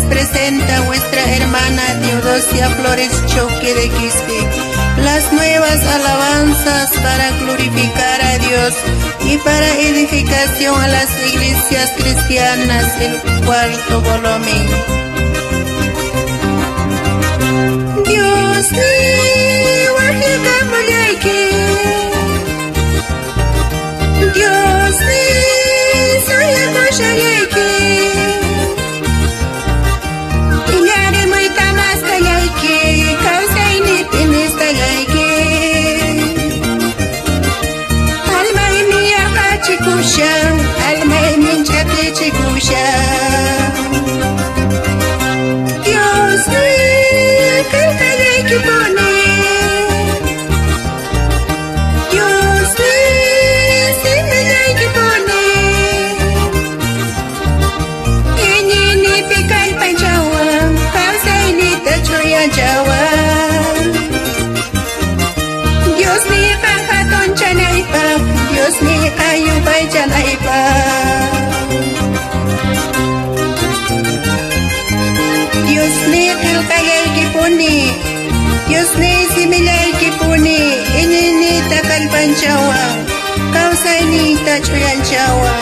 presenta vuestra hermana Teodosia Flores Choque de Quispe las nuevas alabanzas para glorificar a Dios y para edificación a las iglesias cristianas, el cuarto volumen. Dios ni wahika mulyaki, Dios ni soya koshalyaki, inyari muy tamas kalyaki, kausay ni tinis kalyaki, almay niya kachikusha, almay minchaki chikusha. Dios ni kalkalyaki pone, Dios ni similyaki pone, inyini pikal panchawa, kausay ni tachoya jawa. Dios ni kakaton chanaypa, Dios ni ayubay chanaypa. Dios ni kalkalyaki pone, Dios ni similyaki pone, inyini takal panchawa, kausay ni tachoya jawa.